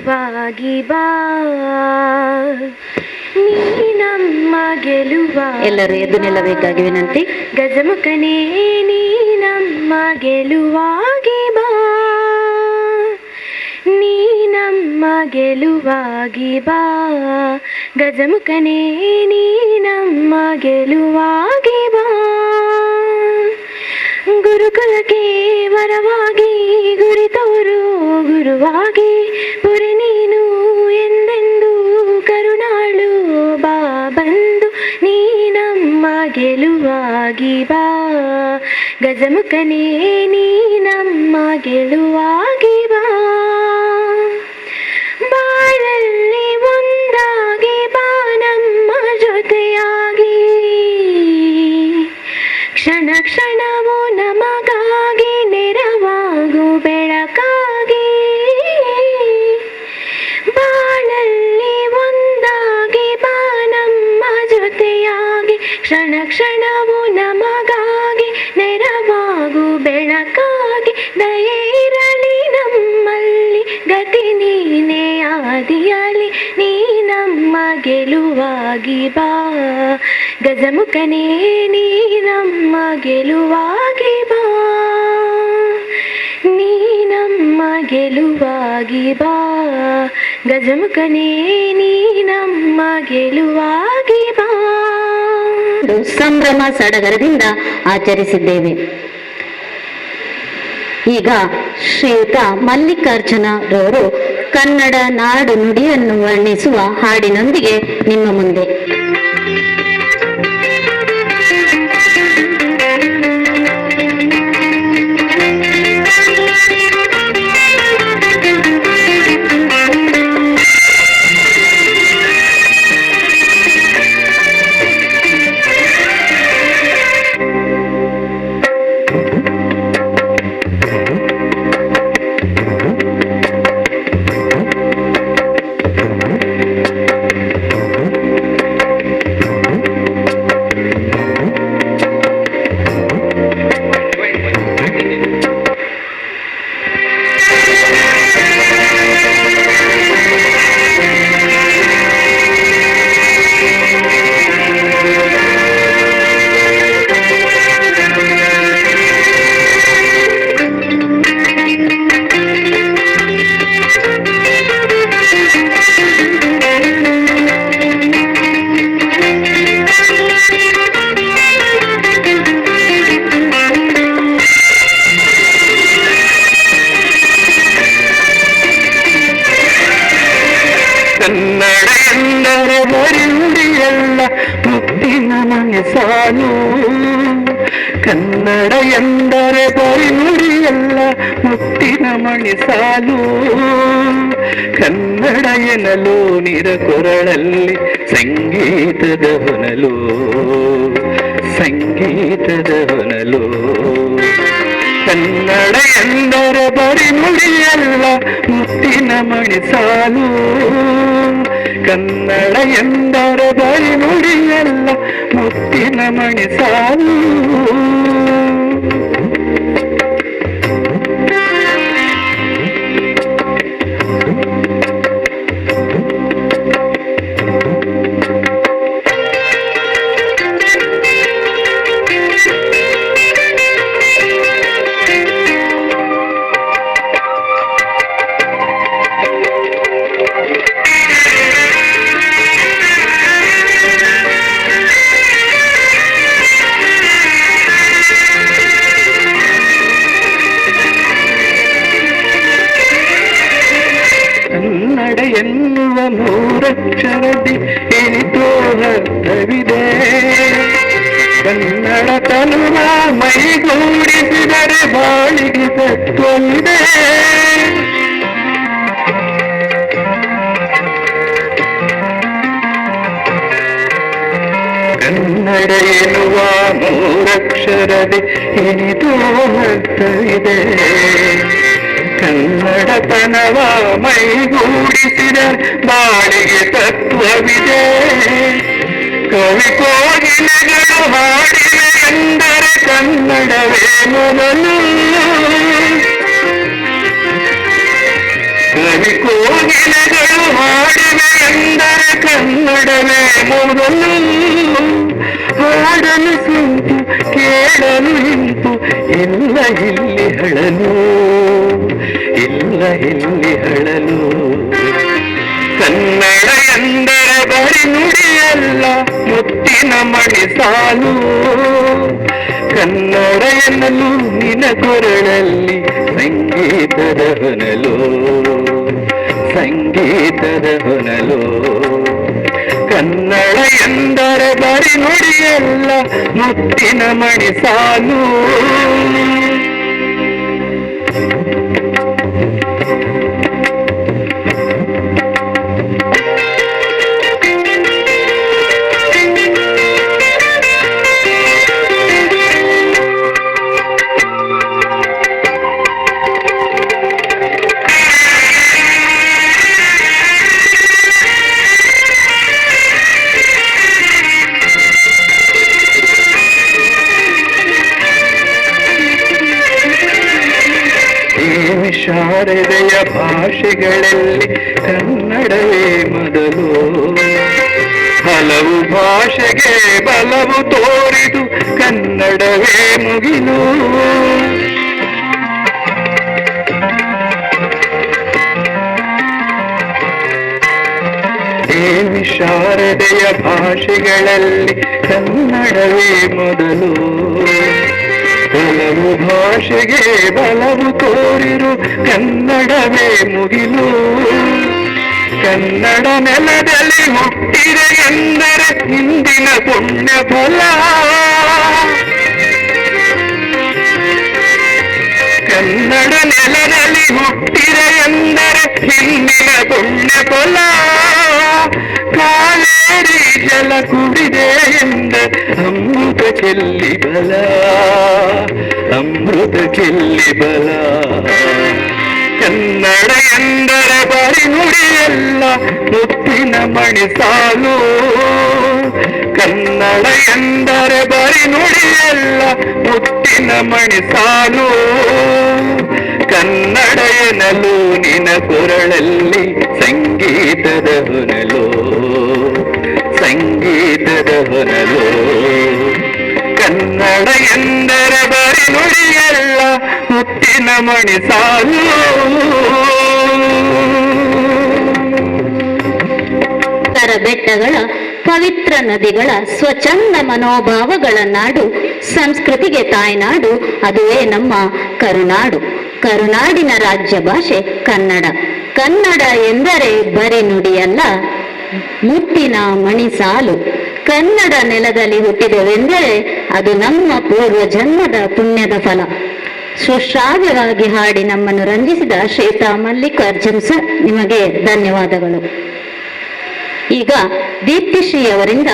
ಗೆಲುವಾಗಿ ಬಾ, ನೀ ನಮ್ಮ ಗೆಲುವ. ಎಲ್ಲರೂ ಎದ್ದು ನಿಲ್ಲಬೇಕಾಗಿ ವಿನಂತಿ. ಗಜಮುಖನೇ ನೀ ನಮ್ಮ ಗೆಲುವಾಗಿ ಬಾ, ನೀ ನಮ್ಮ ಗೆಲುವಾಗಿ ಬಾ. ಗಜಮುಖನೇ ನೀ ನಮ್ಮ ಗೆಲುವಾಗಿ ಬಾ. ಗುರುಕುಲಕ್ಕೆ ವರವಾಗಿ ಗುರಿ ತೋರು ಗುರುವಾಗಿ, ಪುರಿ ನೀನು ಎಂದೆಂದು ಕರುಣಾಳು ಬಾ ಬಂದು, ನೀ ನಮ್ಮ ಗೆಲುವಾಗಿ ಬಾ. ಗಜಮುಖನೇ ನೀ ನಮ್ಮ ಗೆಲುವಾಗಿ ಬಾ. ಬಾಳಲ್ಲಿ ಒಂದಾಗಿ ಬಾ ನಮ್ಮ ಜೊತೆಯಾಗಿ, ಕ್ಷಣ ಕ್ಷಣವೂ ನಮಗಾಗಿ ನೆರವಾಗು ಬೆಳಕಾಗಿ. ಬಾಳಲ್ಲಿ ಒಂದಾಗಿ ಬಾ ನಮ್ಮ ಜೊತೆಯಾಗಿ, ಕ್ಷಣ ಕ್ಷಣವೂ ನಮಗಾಗಿ ನೆರವಾಗು ಬೆಳಕಾಗಿ. ದಯೆ ಇರಲಿ ನಮ್ಮಲ್ಲಿ, ಗತಿ ನೀನೇ ಆದಿಯಲಿ, ನೀ ನಮ್ಮ ಗೆಲುವಾಗಿ ಬಾ. ಗಜಮುಖನೇ ನೀ ನಮ್ಮ ಗೆಲುವಾಗಿ ಬಾ, ನೀ ನಮ್ಮ ಗೆಲುವಾಗಿ ಬಾ. ಗಜಮುಖನೇ ನೀ ನಮ್ಮ ಗೆಲುವಾಗಿ ಬಾ. ಸಂಭ್ರಮ ಸಡಗರದಿಂದ ಆಚರಿಸಿದ್ದೇವೆ. ಈಗ ಶ್ರೀಯುತ ಮಲ್ಲಿಕಾರ್ಜುನರವರು ಕನ್ನಡ ನಾಡು ನುಡಿಯನ್ನು ವರ್ಣಿಸುವ ಹಾಡಿನೊಂದಿಗೆ ನಿಮ್ಮ ಮುಂದೆ. ಕನ್ನಡ ಎಂದರೆ ಬರಿ ನುಡಿಯಲ್ಲ ಮುತ್ತಿನ ಮನೆ ಸಾಲು, ಕನ್ನಡ ಎಂದರೆ ಬರಿ ನುಡಿಯಲ್ಲ ಮುತ್ತಿನ ಮಣಿ ಸಾಲು. ಕನ್ನಡ ಎನ್ನಲು ನಿರಕೊರಳಲ್ಲಿ ಸಂಗೀತದ ಹೊನಲು, ಸಂಗೀತದ ಹೊನಲು. ಕನ್ನಡ ಎಂದರೆ ಬರಿ ನುಡಿಯಲ್ಲ ಮುತ್ತಿನ ಮಣಿ ಸಾಲು, ಕನ್ನಡ ಎಂದರೆ ಬರಿ ನುಡಿಯಲ್ಲ ಮುತ್ತಿನ ಮಣಿ ಸಾಲು. ಕನ್ನಡ ಎನ್ನುವ ಮೂರಕ್ಷರದಿ ಏನಿತೋ ಅರ್ಥವಿದೆ, ಕನ್ನಡ ತನುವ ಮೈಗೂಡಿಸಿದರೆ ಬಾಳಿಗೆ ತತ್ವವಿದೆ. ಕನ್ನಡ ಎನ್ನುವ ಮೂರಕ್ಷರದಿ ಏನಿತೋ ಅರ್ಥವಿದೆ, ಕನ್ನಡತನವ ಮೈಗೂಡಿಸಿದ ಬಾಳಿಗೆ ತತ್ವವಿದೆ. ಕವಿ ಕೋಗಿಲೆಗಳು ಹಾಡಿವೆ ಎಂದರೆ ಕನ್ನಡವೇ ಮೊದಲು, ಕವಿ ಕೋಗಿಲೆ ಮೊದಲು ಹಾಡಲು ಸುಂಟು ಕೇಳಲು ಇಂಪು ಇಲ್ಲ ಇಲ್ಲಿ ಹಳಲು ಇಲ್ಲ ಇಲ್ಲಿ ಹಳಲು ಕನ್ನಡ ಎಂದರೆ ಬರಿ ನುಡಿಯಲ್ಲ ಮುತ್ತಿನ ಮಣಿ ಸಾಲು ಕನ್ನಡ ಎನ್ನಲು ನಿನ ಕೊರಳಲ್ಲಿ ಸಂಗೀತದ ಹೊನಲು ಸಂಗೀತದ ಹೊನಲು ಕನ್ನಡ ಎಂದರೆ ಬರಿ ನುಡಿಯಲ್ಲ ಮುತ್ತಿನ ಮಣಿ ಸಾಲು ಶಾರದೆಯ ಭಾಷೆಗಳಲ್ಲಿ ಕನ್ನಡವೇ ಮೊದಲು ಹಲವು ಭಾಷೆಗೆ ಬಲವು ತೋರಿದು ಕನ್ನಡವೇ ಮುಗಿಲು ದೇವಿ ಶಾರದೆಯ ಭಾಷೆಗಳಲ್ಲಿ ಕನ್ನಡವೇ ಮೊದಲು ಹಲವು ಭಾಷೆಗೆ ಬಲವು ತೋರಿರು ಕನ್ನಡವೇ ಮುಗಿಲು ಕನ್ನಡ ನೆಲದಲ್ಲಿ ಹುಟ್ಟಿರೆ ಎಂದರೆ ಹಿಂದಿನ ಪುಣ್ಯ ಫಲ ಕನ್ನಡ ನೆಲದಲ್ಲಿ ಹುಟ್ಟಿರೆ ಎಂದರೆ ಹಿಂದಿನ ಪುಣ್ಯ ಫಲ ಕಾವೇರಿ ಜಲ ಕುಡಿದೆ ಎಂದರೆ ಅಮೃತ ಚೆಲ್ಲಿ ಬಲ ಅಮೃತ ಚೆಲ್ಲಿ ಬಲ ಕನ್ನಡ ಎಂದರೆ ಬರಿ ನುಡಿಯಲ್ಲ ಮುತ್ತಿನ ಮಣಿ ಸಾಲು ಕನ್ನಡ ಎಂದರೆ ಬರಿ ನುಡಿಯಲ್ಲ ಮುತ್ತಿನ ಮಣಿ ಸಾಲು ಕನ್ನಡ ಎನ್ನಲು ನಿನ ಕೊರಳಲ್ಲಿ ಸಂಗೀತದ ಹೊನಲು ಸಂಗೀತದ ಹೊನಲು ಕನ್ನಡ ಎಂದರೆ ಬರಿ ನುಡಿಯಲ್ಲ ಮುತ್ತಿನ ಮಣಿ ಸಾಲು ಬೆಟ್ಟಗಳ ಪವಿತ್ರ ನದಿಗಳ ಸ್ವಚ್ಛಂದ ಮನೋಭಾವಗಳ ನಾಡು ಸಂಸ್ಕೃತಿಗೆ ತಾಯ್ನಾಡು ಅದುವೇ ನಮ್ಮ ಕರುನಾಡು ಕರುನಾಡಿನ ರಾಜ್ಯ ಭಾಷೆ ಕನ್ನಡ ಕನ್ನಡ ಎಂದರೆ ಬರಿ ನುಡಿಯಲ್ಲ ಮುತ್ತಿನ ಮಣಿ ಸಾಲು ಕನ್ನಡ ನೆಲದಲ್ಲಿ ಹುಟ್ಟಿದೆವೆಂದರೆ ಅದು ನಮ್ಮ ಪೂರ್ವ ಜನ್ಮದ ಪುಣ್ಯದ ಫಲ ಸುಶ್ರಾವ್ಯವಾಗಿ ಹಾಡಿ ನಮ್ಮನ್ನು ರಂಜಿಸಿದ ಶ್ರೀತಾ ಮಲ್ಲಿಕಾರ್ಜುನ್ ಸರ್ ನಿಮಗೆ ಧನ್ಯವಾದಗಳು. ಈಗ ದೀಪ್ತಿಶ್ರೀ ಅವರಿಂದ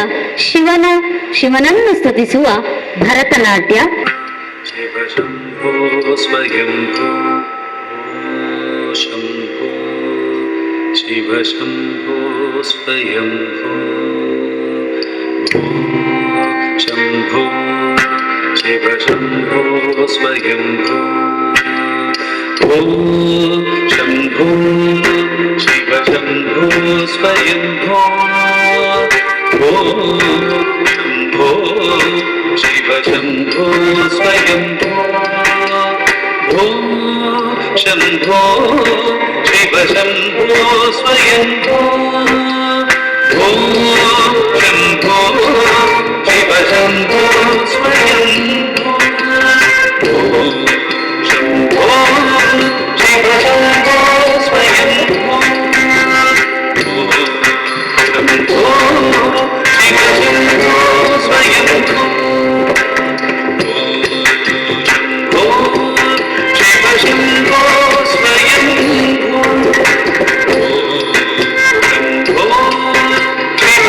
ಶಿವನನ್ನು ಸ್ತುತಿಸುವ ಭರತನಾಟ್ಯ. ಶಿವ ಶಂಭೋ ಸ್ವಯಂಭೋ ಶಂಭೋ ಶಿವ ಶಂಭೋ ಸ್ವಯಂಭೋ ಶಂಭೋ ಶಿವ ಶಂಭೋ ಸ್ವಯಂಭೋ ಶಂಭೋ ಶಿವ ಶಂಭೋ ಸ್ವಯಂಭೋ ಶಂಭೋ ಶಿವ ಶಂಭೋ ಸ್ವಯಂಭೋ ಶಂಭೋ ಶಿವ ಶಂಭೋ ಸ್ವಯಂಭೋ ಶಂಭೋ ಶಿವ ಶಂಭೋ ಸ್ವಯಂಭೋ ಶಂಭೋ ಶಿವ ಶಂಭೋ ಸ್ವಯಂಭೋ ಶಂಭೋ ಶಿವ ಶಂಭೋ ಸ್ವಯಂಭೋ ಶಂಭೋ ಶಿವ ಶಂಭೋ ಸ್ವಯಂಭೋ ಶಂಭೋ ಶಿವ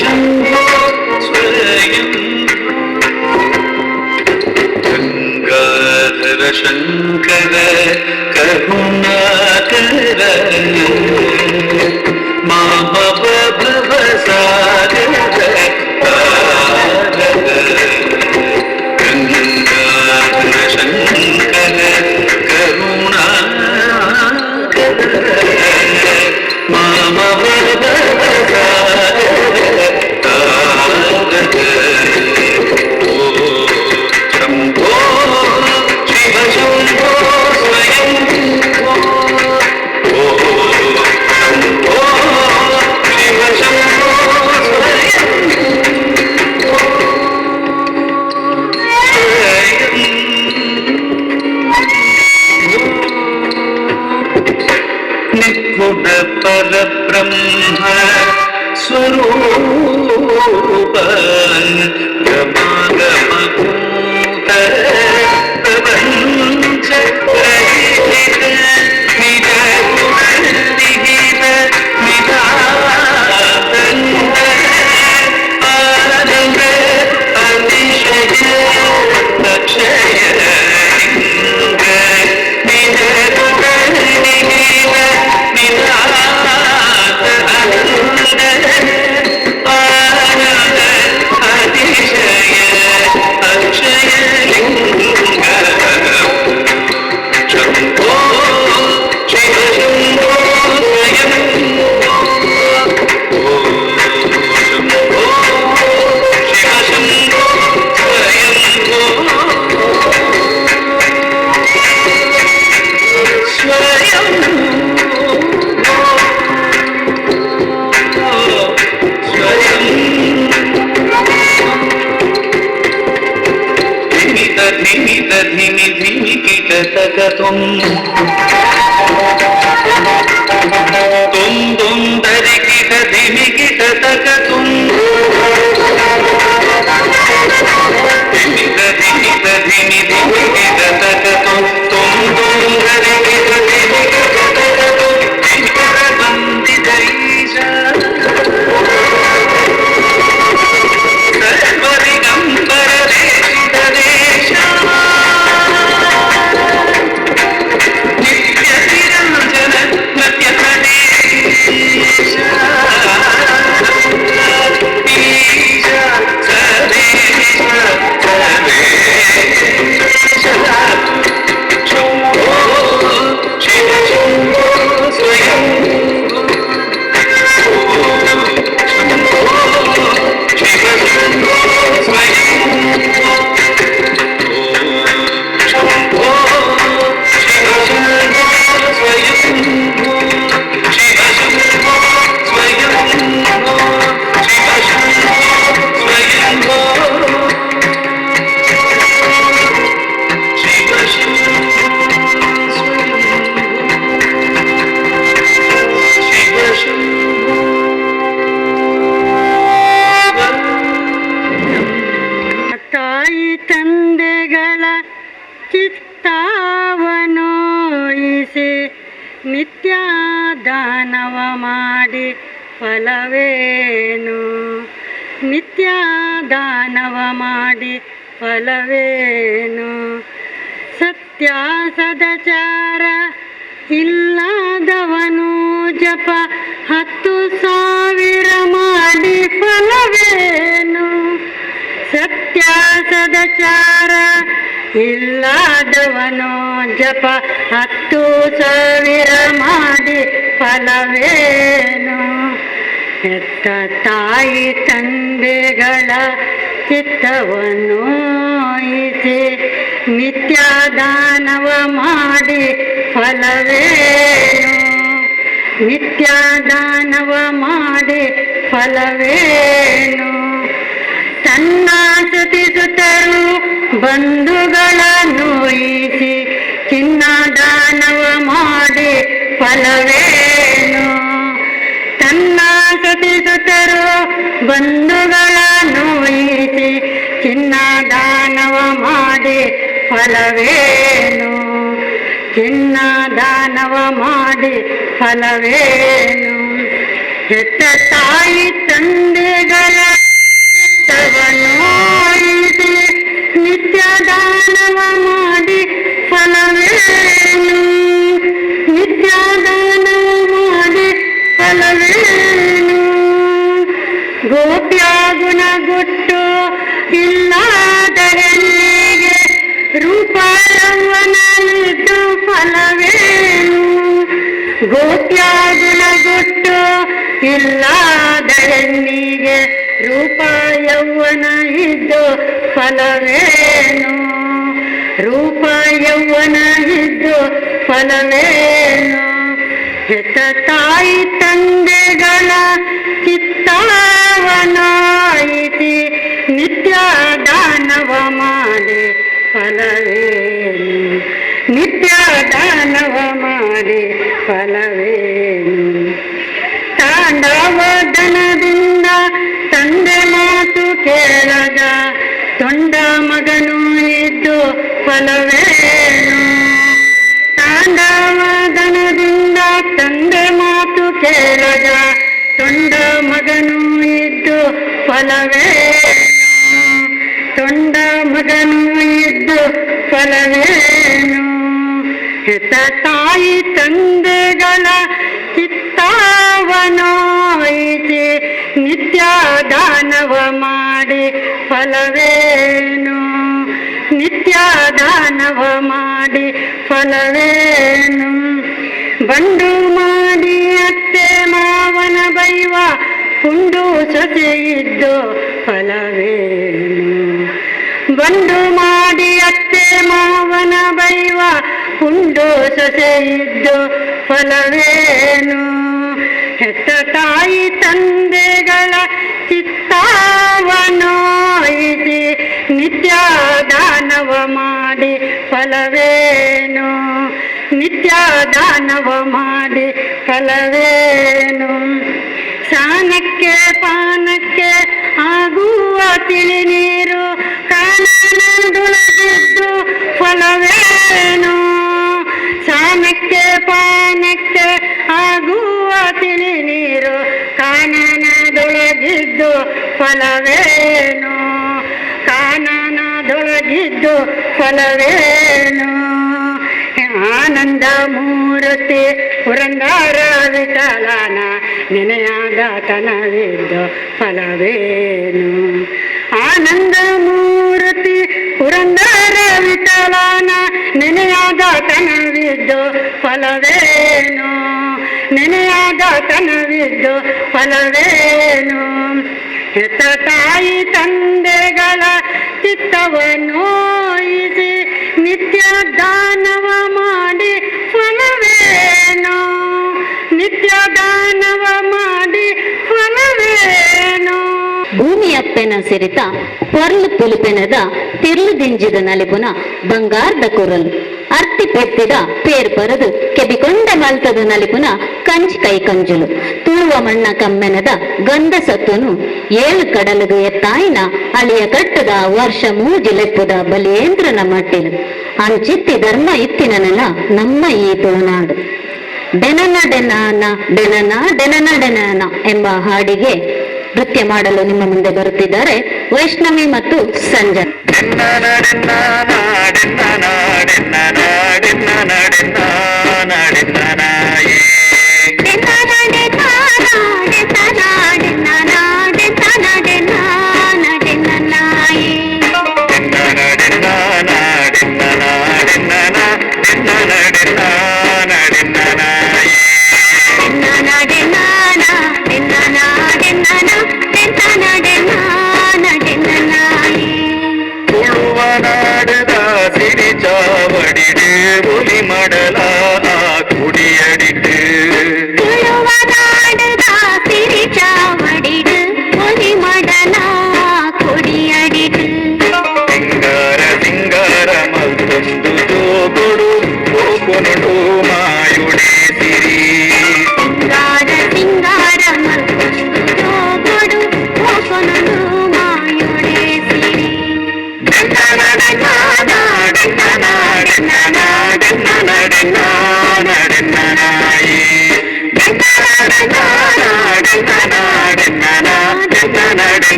शम्भो स्वयं गंगाधर शंकर करुणाकर मामव भवसागर तारक गंगाधर शंकर करुणाकर मामव भवसागर तारक ओ शंभो शिव शंभो स्वयं ओ शंभो शिव शंभो निर्गुण परब्रह्म स्वरूप गमागमभूत प्रपञ्च रहित निज गुणनिहित निधानन्द आनन्द अतिशय अक्षय लिङ्ग निज गुणनिहित निधानन्द आनन्द अतिशय अक्षय लिङ्ग शम्भो शिव शम्भो स्वयं ओ शम्भो शिव शम्भो स्वयं धिमि धिमि कीटतकतुं तुं तुं धरि कीट धिमि कीटतकतुं धिमि धिमि धिमि धिमि कीटतकतुं तुं तुं धरि कीट धिमि कीटतकतुं धिकरबन्दितैषा सर्वदिगम्बर देशितदेशा नित्यनिरञ्जन नत्यप्रदेशा ईशा सदेशा सदेशा शम्भो शिव शम्भो स्वयं शम्भो शिव शम्भो स्वयं शम्भो शिव शम्भो स्वयं शिव शम्भो स्वयं शिव शम्भो स्वयं शिव शम्भो ತಾಯಿ ತಂದೆಗಳ ಚಿತ್ತವನೋಯಿಸಿ ನಿತ್ಯ ದಾನವ ಮಾಡಿ ಫಲವೇನು ನಿತ್ಯ ದಾನವ ಮಾಡಿ ಫಲವೇನು ಸತ್ಯ ಸದಾಚಾರ ಇಲ್ಲದವನು ಜಪ 10,000 ಮಾಡಿ ಫಲವೇನು ಸತ್ಯ ಸದಾಚಾರ ಇಲ್ಲದವನು ಜಪ 10,000 ಮಾಡಿ ಫಲವೇನು ಹೆತ್ತ ತಾಯಿ ತಂದೆಗಳ ಚಿತ್ತವನ್ನು ಇಸಿ ನಿತ್ಯ ದಾನವ ಮಾಡಿ ಫಲವೇನು ನಿತ್ಯ ದಾನವ ಮಾಡಿ ಫಲವೇನು ತನ್ನ ಸ್ತುತಿಸುತ್ತರು ಬಂಧುಗಳನ್ನು ಇಸಿ ಚಿನ್ನ ದಾನವ ಮಾಡಿ ಫಲವೇನು ತನ್ನ ಸ್ತುತಿಸುತ್ತರು ಬಂಧುಗಳನ್ನು ಇಸಿ ಚಿನ್ನ ದಾನವ ಮಾಡಿ ಫಲವೇನು ಚಿನ್ನ ದಾನವ ಮಾಡಿ ಫಲವೇನು ಹೆತ್ತ ತಾಯಿ ತಂದೆಗಳ ಗೋಪ್ಯ ಗುಣಗುಟ್ಟು ಇಲ್ಲದರೆಲ್ಲಿಗೆ ರೂಪ ಯೌವನವಿದ್ದು ಫಲವೇನು ಗೋಪ್ಯ ಗುಣಗುಟ್ಟು ಇಲ್ಲದರೆಲ್ಲಿಗೆ ರೂಪ ಯೌವನ ಇದ್ದು ಫಲವೇನು ರೂಪ ಯೌವನ ಇದ್ದು ಫಲವೇನು ಹೆತ್ತ ತಾಯಿ ತಂದೆಗಳ ಚಿತ್ತವನಾಯಿಸಿ ನಿತ್ಯ ದಾನವ ಮಾಡಿ ಫಲವೇನು ನಿತ್ಯ ದಾನವ ಮಾಡಿ ಫಲವೇನು ತಾಂಡವದನದಿಂದ ತಂದೆ ಮಾತು ಕೇಳದ ತೊಂಡ ಮಗನು ಇದ್ದು ಫಲವೇನು ತಾಂಡವದನದಿಂದ ತಂದೆ ಮಾತು ಕೇಳದ ತೊಂಡ ಮಗನು ಇದ್ದು ಫಲವೇನು ತೊಂಡ ಮಗನು ಇದ್ದು ಫಲವೇನು ಹೆತ್ತ ತಾಯಿ ತಂದೆಗಳ ಚಿತ್ತವನೋಯಿಸಿ ನಿತ್ಯ ದಾನವ ಮಾಡಿ ಫಲವೇನು ನಿತ್ಯ ದಾನವ ಮಾಡಿ ಫಲವೇನು ಬಂಡು ಮಾಡಿ ಅತ್ತೆ ಮಾವನ ಬೈವ ಪುಂಡು ಸೊಸೆ ಇದ್ದು ಫಲವೇನು ಬಂಡು ಮಾಡಿ ಅತ್ತೆ ಮಾವನ ಬೈವ ಪುಂಡು ಸೊಸೆ ಇದ್ದು ಫಲವೇನು ಹೆತ್ತ ತಾಯಿ ತಂದೆಗಳ ಚಿತ್ತವನೋಯಿಸಿ ನಿತ್ಯ ದಾನವ ಮಾಡಿ ಫಲವೇನು ನಿತ್ಯ ದಾನವ ಮಾಡಿ ಫಲವೇನು ಸ್ನಾನಕ್ಕೆ ಪಾನಕ್ಕೆ ಆಗುವ ತಿಳಿ ನೀರು ಕಾನನದೊಳಗಿದ್ದು ಫಲವೇನು ಸ್ನಾನಕ್ಕೆ ಪಾನಕ್ಕೆ ಆಗುವ ತಿಳಿ ನೀರು ಕಾನನದೊಳಗಿದ್ದು ಫಲವೇನು ಕಾನನದೊಳಗಿದ್ದು ಫಲವೇನು ಆನಂದ ಮೂರ್ತಿ ಪುರಂದರ ವಿಠಲನ ನೆನೆಯಾದ ತನವಿದ್ದು ಫಲವೇನು ಆನಂದ ಮೂರ್ತಿ ಪುರಂದರ ವಿಠಲನ ನೆನೆಯಾದ ತನವಿದ್ದು ಫಲವೇನು ನೆನೆಯಾದ ತನವಿದ್ದು ಫಲವೇನು ಹೆತ್ತ ತಾಯಿ ತಂದೆಗಳ ಚಿತ್ತವನೋಯಿಸಿ ನಿತ್ಯ ದಾನವ ಮಾಡಿ ಫಲವೇನು ನಿತ್ಯ ದಾನವ ಮಾಡಿ ಫಲವೇನು ಭೂಮಿಯಪ್ಪೆನ ಸಿರಿತ ಪೊರ್ಲು ತುಲುಪೆನದ ತಿರ್ಲು ದಿಂಜಿದ ನಲಿಪುನ ಬಂಗಾರದ ಕುರಲು ಅರ್ತಿ ಪೆತ್ತಿದ ಪೇರ್ ಪರದು ಕೆಬಿಕೊಂಡ ಮಲ್ತದ ನಲಿಪುನ ಕಂಚಿ ಕೈ ಕಂಜುಲು ತುಳುವ ಮಣ್ಣ ಕಮ್ಮೆನದ ಗಂಧ ಸತ್ತುನು ಏಳು ಕಡಲದು ಎತ್ತಾಯಿನ ಅಳಿಯ ಕಟ್ಟದ ವರ್ಷ ಮೂಜಿಲೆಪ್ಪುದ ಬಲಿಯೇಂದ್ರನ ಮಟ್ಟಿಲು ಅಂಚಿತ್ತಿ ಧರ್ಮ ಇತ್ತಿನನೆಲ್ಲ ನಮ್ಮ ಈ ತುಳುನಾಡು ಡೆನನ ಡೆನಾನ ಡೆನನ ಡೆನನ ಡೆನನ ಎಂಬ ಹಾಡಿಗೆ ನೃತ್ಯ ಮಾಡಲು ನಿಮ್ಮ ಮುಂದೆ ಬರುತ್ತಿದ್ದಾರೆ ವೈಷ್ಣವಿ ಮತ್ತು ಸಂಜಯ್. ಸಿರಿ ಚಾವಡಿಡೆ ಒಲಿ ಮಡಲ ಕುಡಿಯಡಿದೆ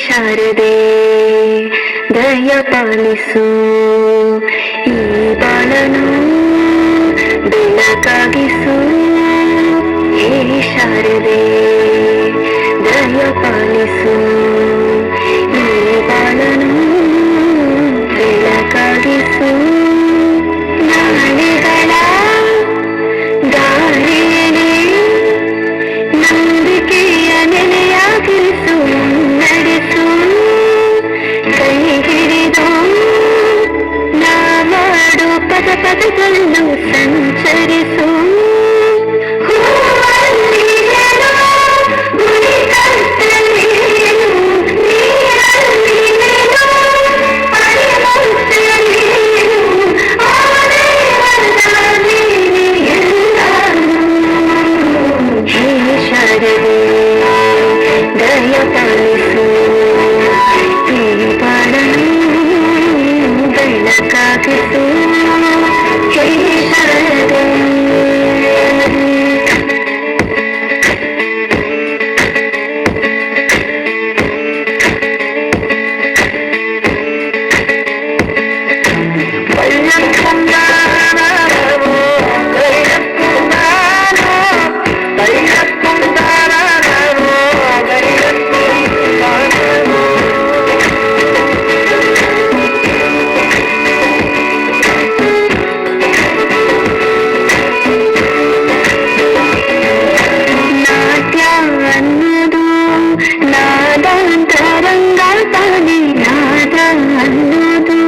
ಶಾರದೆ ದಯ ಪಾಲಿಸು ಈ ಬಾಳನು ಬೆಳಕಾಗಿಸು ಹೇ ಶಾರದೆ ದಯ ಪಾಲಿಸು ಈ ಬಾಳನು ಬೆಳಕಾಗಿಸು ನಾಳೆಗಳ ದಾರಿಯಲ್ಲಿ ನಂಬಿಕೆಯ ನೆಲೆಯಾಗಿರಿಸು ನಡೆಸು ಕೈ ಹಿಡಿದು ನಾವಾಡು ಪದ ಪದಗಳನ್ನು ಸಂಚರಿಸು ಹೂವಲ್ಲಿಯೇನು, ಗುಡಿ ಕತ್ತಲೆಯೇನು, ನೀರಲ್ಲಿಯೇನು, ಪರಿಮಳದಲ್ಲಿಯೇನು, ಅವನೇ ಬಂದಾನೆ ಎಲ್ಲಾನು. ಹೇ ಶಾರದೆ ದಯ ಪಾಲಿಸು ಈ ಬಾಳನು ಬೆಳಕಾಗಿಸು ಹೇ ಶಾರದೆ. ನಾಟ್ಯ ಅನ್ನೋದು ನಾದಾಂತರಂಗ ತಾನೆ, ನಾದ ಅನ್ನೋದು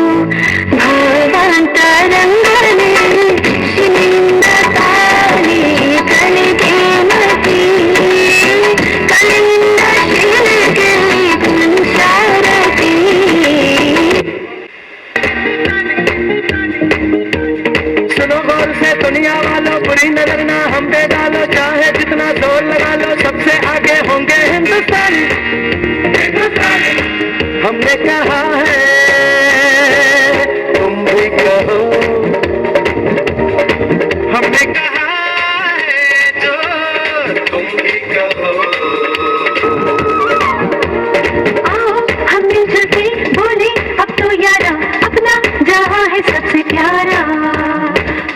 ಭಾವಾಂತರಂಗನೇ, ಶಿನಿಂದ ತಾನೇ ಕಲಿಗೆ ಮತಿ, ಕಲಿಯಿಂದ ಶಿಲೆಗೆ ಸಂಸಾರತಿ. सुनो गौर से दुनिया वालों, बुरी नजर ना हम पे डालो, चाहे जितना जोर लगा लो, सबसे आगे होंगे हिंदुस्तानी। हमने कहा है तुम भी कहो, हमने कहा है जो तुम भी कहो। आओ हम मिलजुल के बोले अब तो यारा, अपना जहाँ है सबसे प्यारा।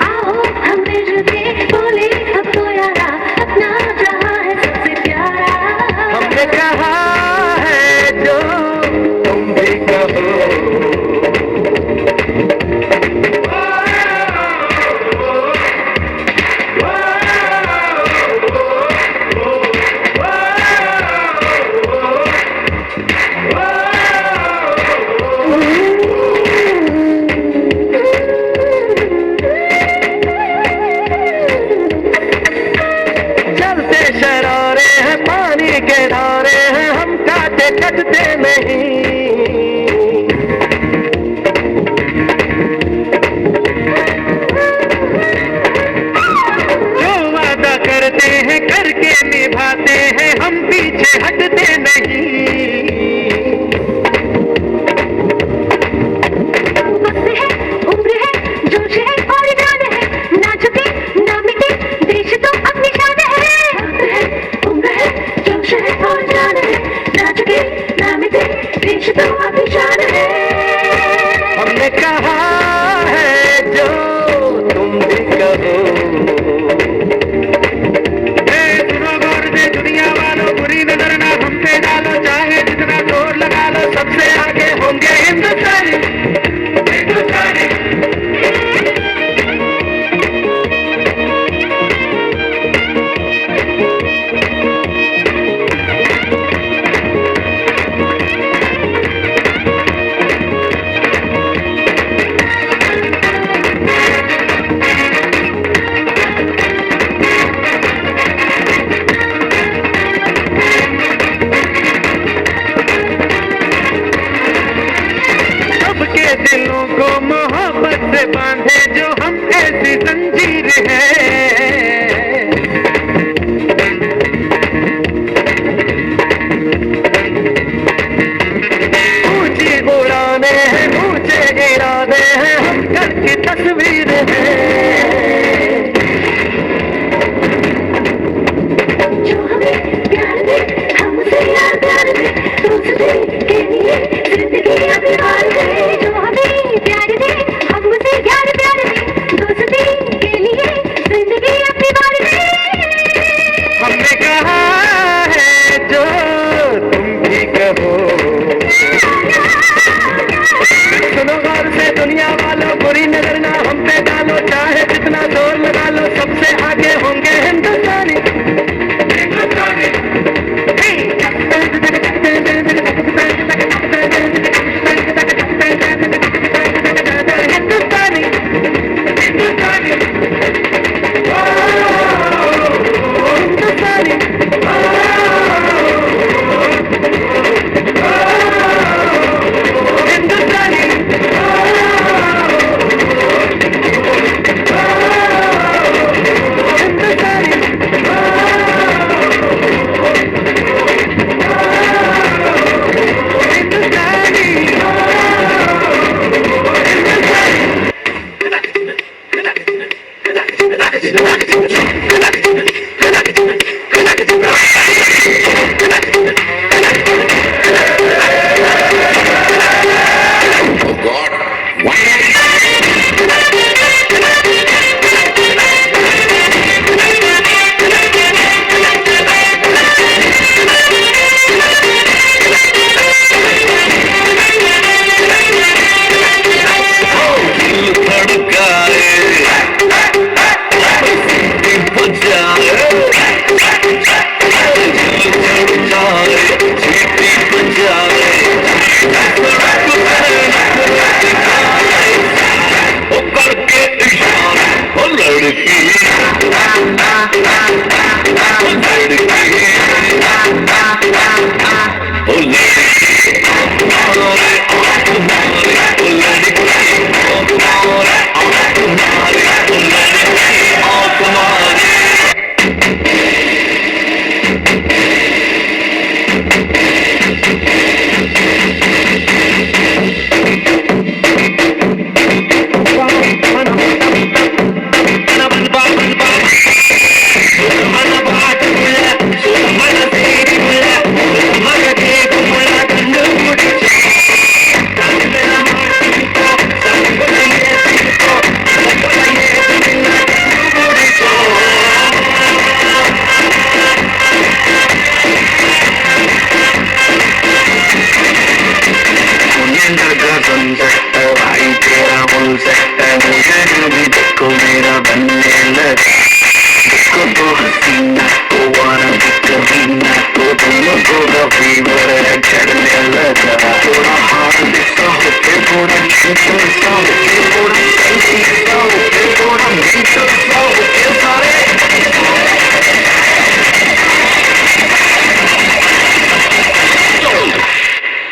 आओ हम मिलजुल के बोले अब तो यारा, अपना जहाँ है सबसे प्यारा। हमने कहा है जो तुम भी कहो। चलते शरारे हैं, पानी के धारे हैं, हम काटे कटते नहीं। जो वादा करते हैं करके निभाते हैं, हम पीछे हटते नहीं। वक्त है, उम्र है, जोश है और जान है, ना झुके ना मिटे देश तो अपनी शान है। वक्त है, उम्र है, जोश है और जान है, ना झुके ना मिटे देश तो अपनी शान है। हमने कहा है जो तुम भी कहो। सुनो गौर से दुनिया वालों, बुरी नजर ना हम पे डालो, चाहे जितना जोर लगा लो, सबसे आगे होंगे हिंदुस्तानी।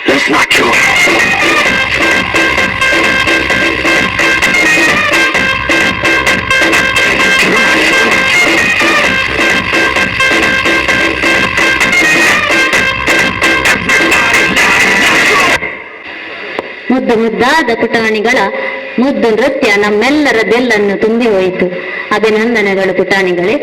Let's not you. ಮುದ್ದು ಮುದ್ದಾದ ಪುಟಾಣಿಗಳ ಮುದ್ದು ನೃತ್ಯ ನಮ್ಮೆಲ್ಲರ ಬೆಲ್ಲನ್ನು ತುಂಬಿ ಹೋಯಿತು. ಅಭಿನಂದನೆಗಳು ಪುಟಾಣಿಗಳೇ.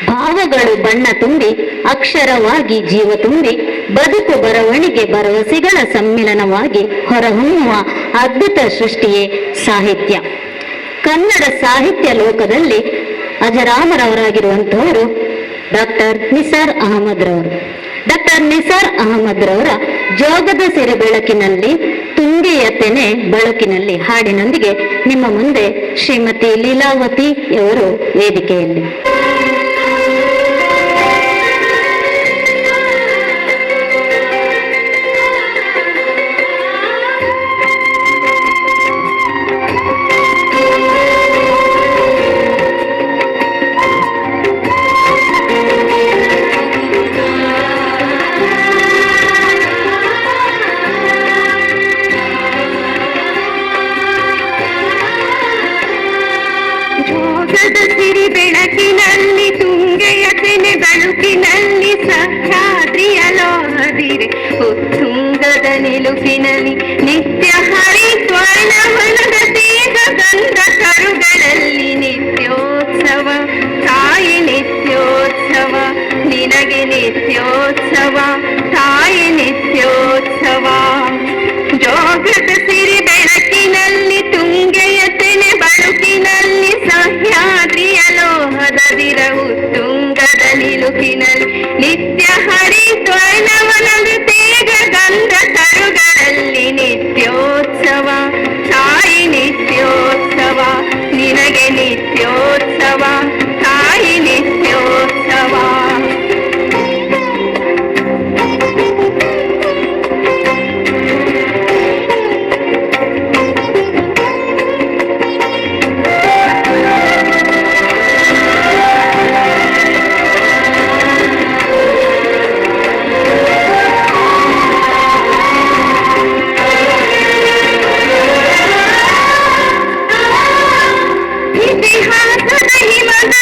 ಭಾವಗಳು ಬಣ್ಣ ತುಂಬಿ ಅಕ್ಷರವಾಗಿ ಜೀವ ತುಂಬಿ ಬದುಕು ಬರವಣಿಗೆ ಭರವಸೆಗಳ ಸಮ್ಮಿಲನವಾಗಿ ಹೊರಹೊಮ್ಮುವ ಅದ್ಭುತ ಸೃಷ್ಟಿಯೇ ಸಾಹಿತ್ಯ. ಕನ್ನಡ ಸಾಹಿತ್ಯ ಲೋಕದಲ್ಲಿ ಅಜರಾಮರವರಾಗಿರುವಂತಹವರು ಡಾಕ್ಟರ್ ನಿಸಾರ್ ಅಹಮದ್ ರವರು. ಡಾಕ್ಟರ್ ನಿಸಾರ್ ಅಹಮದ್ ರವರ ಜೋಗದ ಸಿರಿ ಬೆಳಕಿನಲ್ಲಿ ತುಂಗೆಯ ತೆನೆ ಬೆಳಕಿನಲ್ಲಿ ಹಾಡಿನೊಂದಿಗೆ ನಿಮ್ಮ ಮುಂದೆ ಶ್ರೀಮತಿ ಲೀಲಾವತಿಯವರು ವೇದಿಕೆಯಲ್ಲಿ. ಬೆಳಕಿನಲ್ಲಿ ತುಂಗೆಯ ತೆನೆ ಬಳುಕಿನಲ್ಲಿ ಸಹ್ಯಾದ್ರಿಯ ಲೋಹದಿರೆ ಉತ್ತುಂಗದ ನಿಲುಕಿನಲ್ಲಿ ನಿತ್ಯ ಹರಿತ್ವರ್ಣವನದ ತೇಗ ಗಂಧ ಕರುಗಳಲ್ಲಿ ನಿತ್ಯೋತ್ಸವ ತಾಯಿ ನಿತ್ಯೋತ್ಸವ ನಿನಗೆ ನಿತ್ಯೋತ್ಸವ ತಾಯಿ ನಿತ್ಯೋತ್ಸವ. ಜೋಗದ ಸಿರಿ ಬೆಳಕಿನಲ್ಲಿ ತುಂಗೆಯ ತೆನೆ ಬಳುಕಿನಲ್ಲಿ ಸಹ್ಯಾದ್ರಿಯ ಲೋಹದದಿರವು ತುಂಗದ ನಿಲುಕಿನಲ್ಲಿ ನಿತ್ಯ ಹರಿತ್ವರ್ಣವನದ ತೇಗ ಗಂಧ ಕರುಗಳಲ್ಲಿ ನಿತ್ಯೋತ್ಸವ ತಾಯಿ ನಿತ್ಯೋತ್ಸವ ನಿನಗೆ ನಿತ್ಯೋತ್ಸವ ತಾಯಿ ನಿತ್ಯೋತ್ಸವ. ಇತಿಹಾಸದ ಹಿಮದ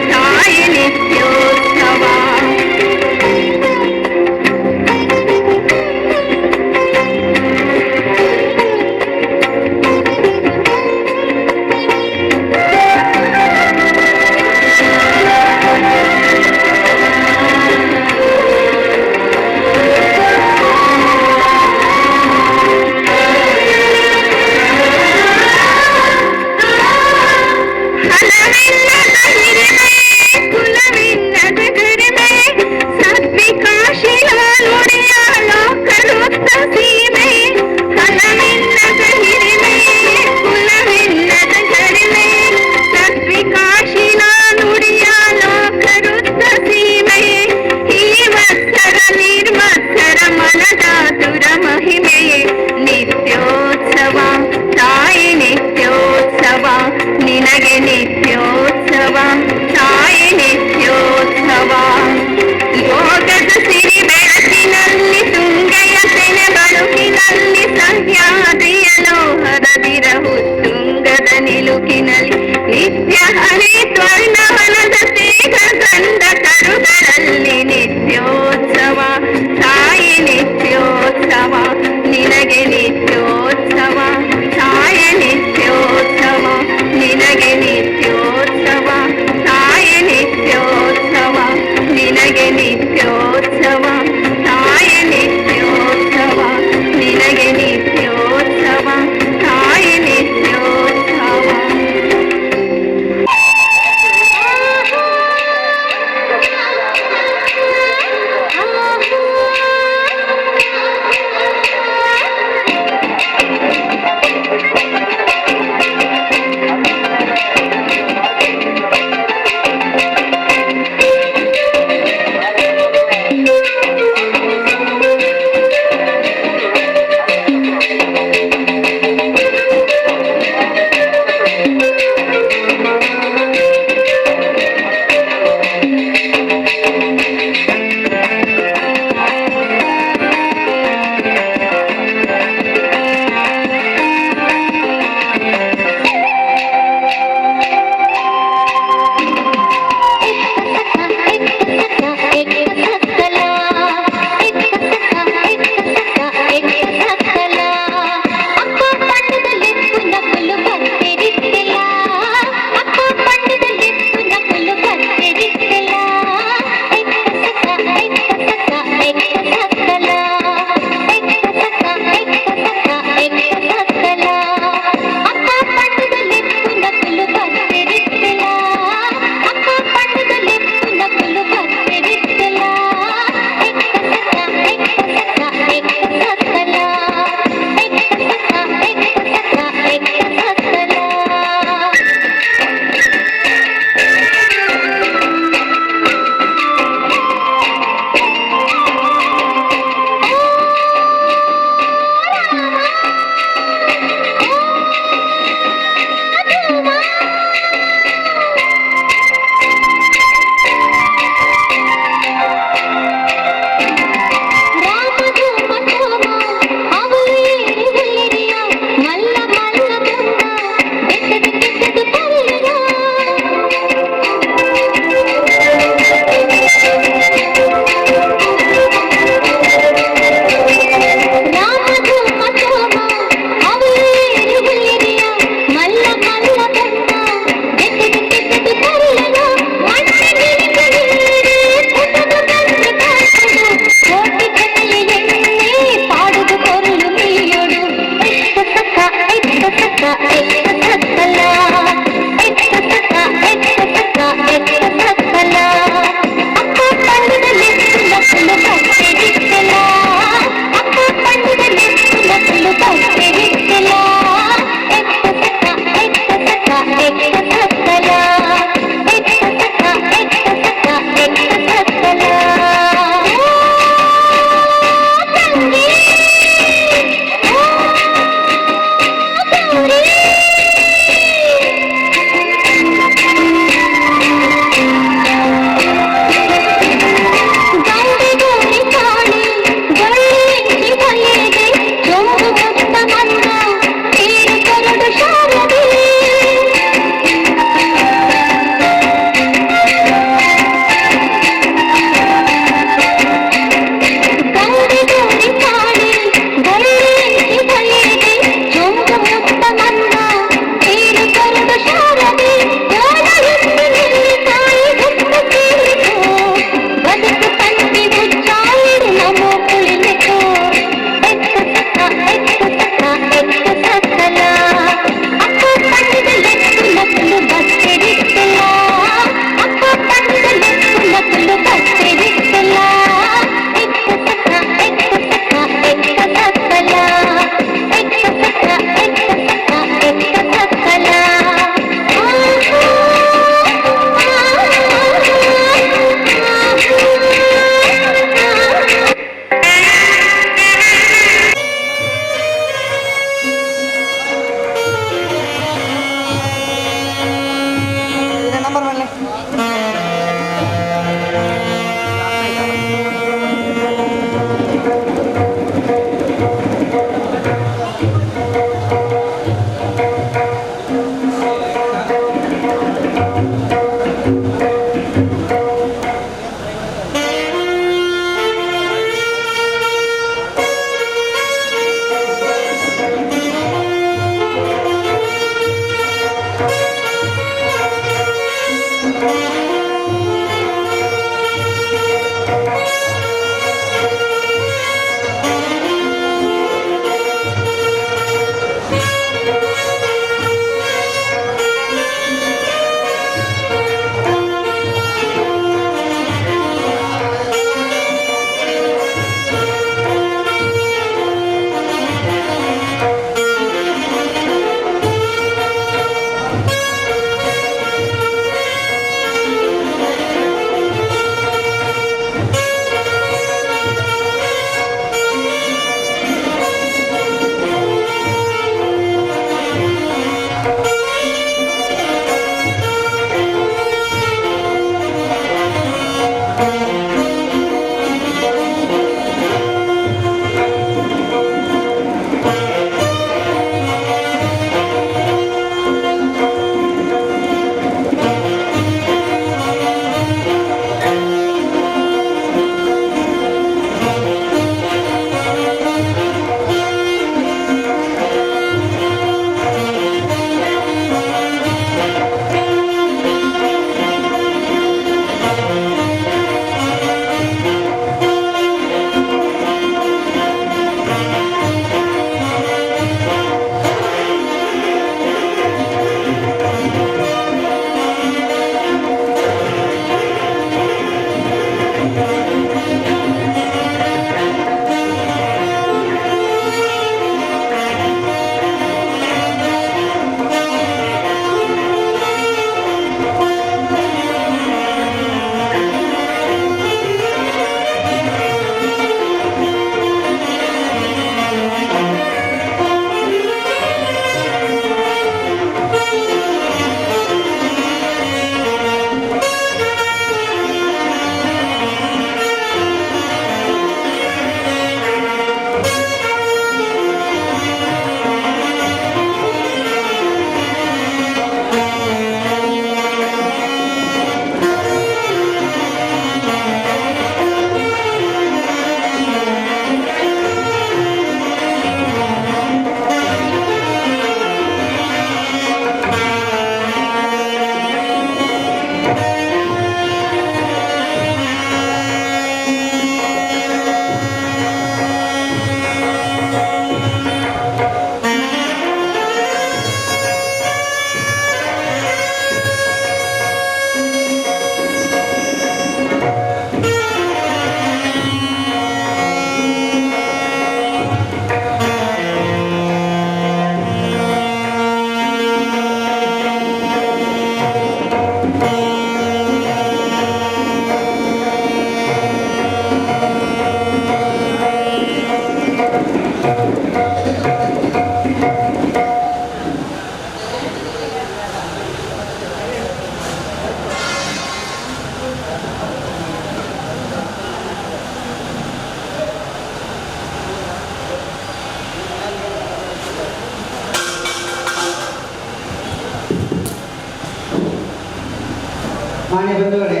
ಮಾನ್ಯ ಬಂಧುಗಳೇ,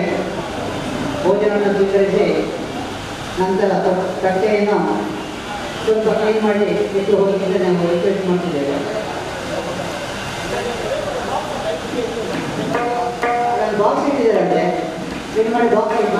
ಭೋಜನವನ್ನು ಸ್ವೀಕರಿಸಿ ನಂತರ ತಟ್ಟೆಯನ್ನು ಸ್ವಲ್ಪ ಕ್ಲೀನ್ ಮಾಡಿ ಇಟ್ಟು ಹೋಗಿದ್ದರೆ ನಾವು ರಿಕ್ವೆಸ್ಟ್ ಮಾಡ್ತಿದ್ದೇವೆ. ಬಾಕ್ಸ್ ಇಟ್ಟಿದ್ದಾರಂತೆ, ಕ್ಲೀನ್ ಮಾಡಿ ಬಾಕ್ಸ್ ಇಟ್ಟು